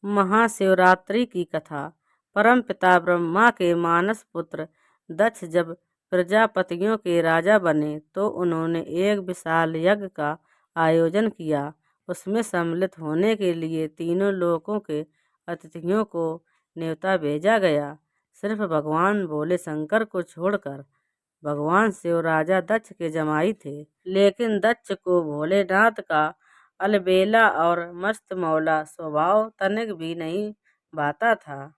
महाशिवरात्रि की कथा। परमपिता ब्रह्मा के मानस पुत्र दक्ष जब प्रजापतियों के राजा बने तो उन्होंने एक विशाल यज्ञ का आयोजन किया। उसमें सम्मिलित होने के लिए तीनों लोकों के अतिथियों को न्योता भेजा गया। सिर्फ भगवान भोले शंकर को छोड़कर। भगवान शिव राजा दक्ष के जमाई थे, लेकिन दक्ष को भोलेनाथ का अलबेला और मस्त मौला स्वभाव तनिक भी नहीं भाता था।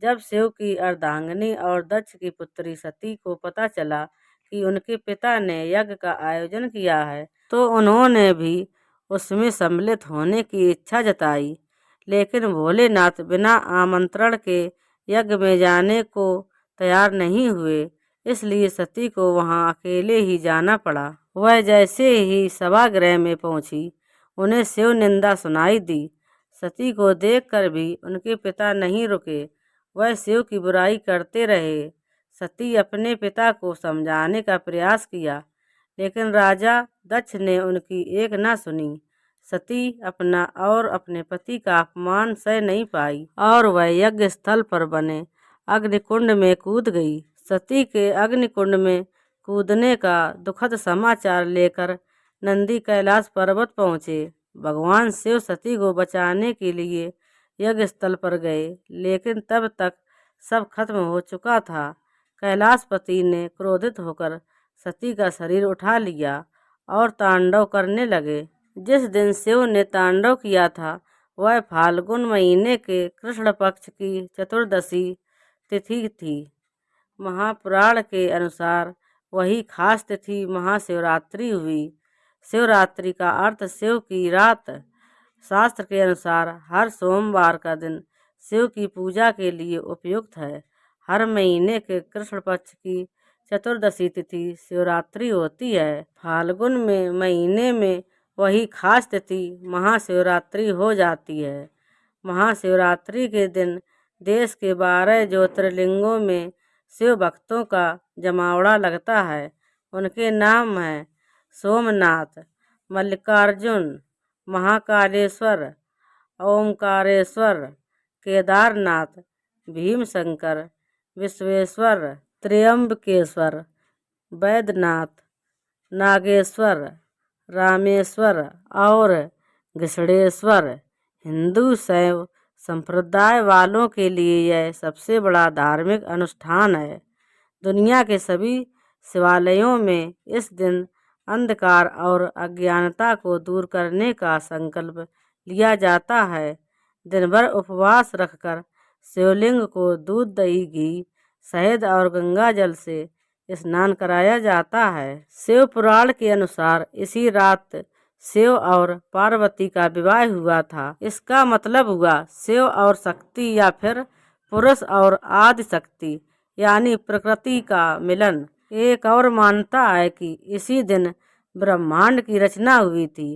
जब शिव की अर्धांगिनी और दक्ष की पुत्री सती को पता चला कि उनके पिता ने यज्ञ का आयोजन किया है, तो उन्होंने भी उसमें सम्मिलित होने की इच्छा जताई। लेकिन भोलेनाथ बिना आमंत्रण के यज्ञ में जाने को तैयार नहीं हुए, इसलिए सती को वहां अकेले ही जाना पड़ा। वह जैसे ही सभागृह में पहुंची, उन्हें शिव निंदा सुनाई दी। सती को देखकर भी उनके पिता नहीं रुके, वह शिव की बुराई करते रहे। सती अपने पिता को समझाने का प्रयास किया, लेकिन राजा दक्ष ने उनकी एक न सुनी। सती अपना और अपने पति का अपमान सह नहीं पाई और वह यज्ञ स्थल पर बने अग्निकुंड में कूद गई। सती के अग्निकुंड में कूदने का दुखद समाचार लेकर नंदी कैलाश पर्वत पहुँचे। भगवान शिव सती को बचाने के लिए यज्ञ स्थल पर गए, लेकिन तब तक सब खत्म हो चुका था। कैलाशपति ने क्रोधित होकर सती का शरीर उठा लिया और तांडव करने लगे। जिस दिन शिव ने तांडव किया था वह फाल्गुन महीने के कृष्ण पक्ष की चतुर्दशी तिथि थी। महापुराण के अनुसार वही खास तिथि महाशिवरात्रि हुई। शिवरात्रि का अर्थ शिव की रात। शास्त्र के अनुसार हर सोमवार का दिन शिव की पूजा के लिए उपयुक्त है। हर महीने के कृष्ण पक्ष की चतुर्दशी तिथि शिवरात्रि होती है। फाल्गुन में महीने में वही खास तिथि महाशिवरात्रि हो जाती है। महाशिवरात्रि के दिन देश के 12 ज्योतिर्लिंगों में शिव भक्तों का जमावड़ा लगता है। उनके नाम हैं सोमनाथ, मल्लिकार्जुन, महाकालेश्वर, ओमकारेश्वर, केदारनाथ, भीमशंकर, विश्वेश्वर, त्र्यंबकेश्वर, वैद्यनाथ, नागेश्वर, रामेश्वर और घृष्णेश्वर। हिंदू शैव संप्रदाय वालों के लिए यह सबसे बड़ा धार्मिक अनुष्ठान है। दुनिया के सभी शिवालयों में इस दिन अंधकार और अज्ञानता को दूर करने का संकल्प लिया जाता है। दिन भर उपवास रखकर शिवलिंग को दूध, दही, घी, शहद और गंगा जल से स्नान कराया जाता है। शिव पुराण के अनुसार इसी रात शिव और पार्वती का विवाह हुआ था। इसका मतलब हुआ शिव और शक्ति या फिर पुरुष और आदि शक्ति यानी प्रकृति का मिलन। एक और मान्यता है कि इसी दिन ब्रह्मांड की रचना हुई थी।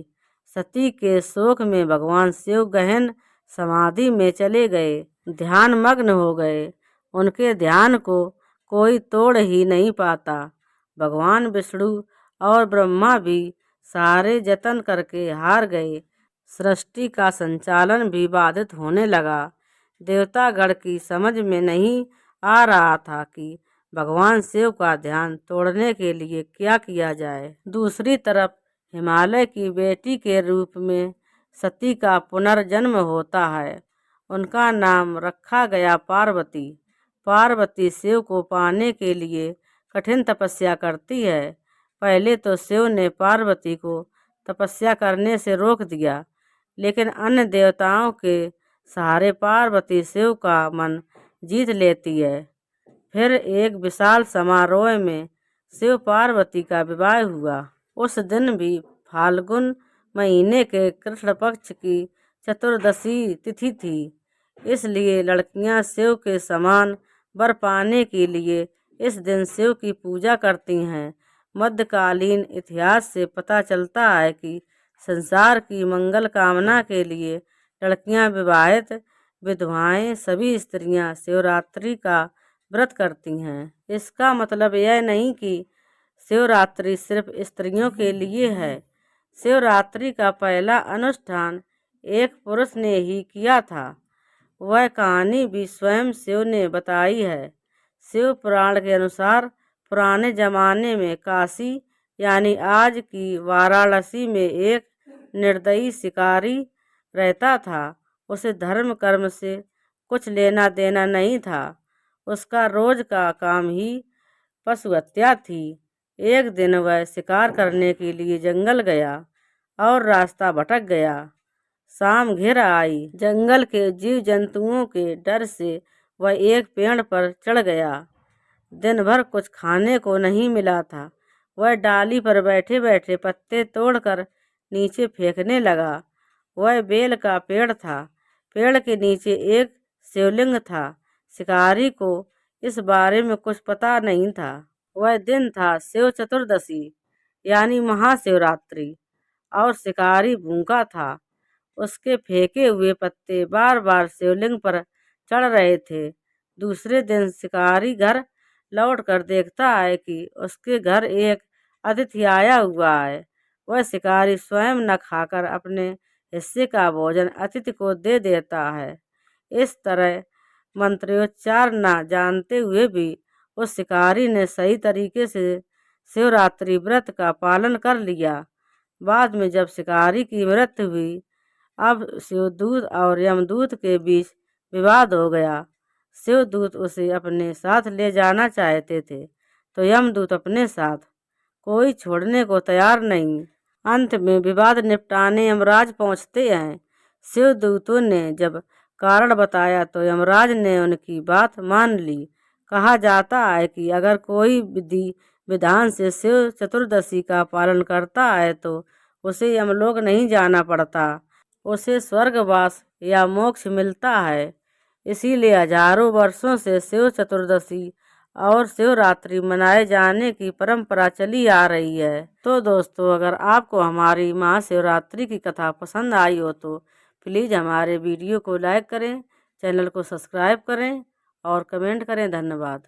सती के शोक में भगवान शिव गहन समाधि में चले गए, ध्यान मग्न हो गए। उनके ध्यान को कोई तोड़ ही नहीं पाता। भगवान विष्णु और ब्रह्मा भी सारे जतन करके हार गए। सृष्टि का संचालन भी बाधित होने लगा। देवतागण की समझ में नहीं आ रहा था कि भगवान शिव का ध्यान तोड़ने के लिए क्या किया जाए। दूसरी तरफ हिमालय की बेटी के रूप में सती का पुनर्जन्म होता है। उनका नाम रखा गया पार्वती। पार्वती शिव को पाने के लिए कठिन तपस्या करती है। पहले तो शिव ने पार्वती को तपस्या करने से रोक दिया, लेकिन अन्य देवताओं के सहारे पार्वती शिव का मन जीत लेती है। फिर एक विशाल समारोह में शिव पार्वती का विवाह हुआ। उस दिन भी फाल्गुन महीने के कृष्ण पक्ष की चतुर्दशी तिथि थी, इसलिए लड़कियां शिव के समान वर पाने के लिए इस दिन शिव की पूजा करती हैं। मध्यकालीन इतिहास से पता चलता है कि संसार की मंगल कामना के लिए लड़कियां, विवाहित विधवाएं, सभी स्त्रियां शिवरात्रि का व्रत करती हैं। इसका मतलब यह नहीं कि शिवरात्रि सिर्फ स्त्रियों के लिए है। शिवरात्रि का पहला अनुष्ठान एक पुरुष ने ही किया था। वह कहानी भी स्वयं शिव ने बताई है। शिव पुराण के अनुसार पुराने जमाने में काशी यानी आज की वाराणसी में एक निर्दयी शिकारी रहता था। उसे धर्म कर्म से कुछ लेना देना नहीं था। उसका रोज का काम ही पशु हत्या थी। एक दिन वह शिकार करने के लिए जंगल गया और रास्ता भटक गया। शाम घिर आई। जंगल के जीव जंतुओं के डर से वह एक पेड़ पर चढ़ गया। दिन भर कुछ खाने को नहीं मिला था। वह डाली पर बैठे बैठे पत्ते तोड़कर नीचे फेंकने लगा। वह बेल का पेड़ था। पेड़ के नीचे एक शिवलिंग था। शिकारी को इस बारे में कुछ पता नहीं था। वह दिन था शिव चतुर्दशी यानी महाशिवरात्रि और शिकारी भूखा था। उसके फेंके हुए पत्ते बार बार शिवलिंग पर चढ़ रहे थे। दूसरे दिन शिकारी घर लौट कर देखता है कि उसके घर एक अतिथि आया हुआ है। वह शिकारी स्वयं न खाकर अपने हिस्से का भोजन अतिथि को दे देता है। इस तरह मंत्रोच्चार न जानते हुए भी उस शिकारी ने सही तरीके से शिवरात्रि व्रत का पालन कर लिया। बाद में जब शिकारी की मृत्यु हुई, अब शिवदूत और यमदूत के बीच विवाद हो गया। शिवदूत उसे अपने साथ ले जाना चाहते थे तो यमदूत अपने साथ, कोई छोड़ने को तैयार नहीं। अंत में विवाद निपटाने यमराज पहुंचते हैं। शिवदूतों ने जब कारण बताया तो यमराज ने उनकी बात मान ली। कहा जाता है कि अगर कोई विधि विधान से शिव चतुर्दशी का पालन करता है तो उसे यमलोक नहीं जाना पड़ता, उसे स्वर्गवास या मोक्ष मिलता है। इसीलिए हजारों वर्षों से शिव चतुर्दशी और शिवरात्रि मनाए जाने की परंपरा चली आ रही है। तो दोस्तों, अगर आपको हमारी महाशिवरात्रि की कथा पसंद आई हो तो प्लीज़ हमारे वीडियो को लाइक करें, चैनल को सब्सक्राइब करें और कमेंट करें। धन्यवाद।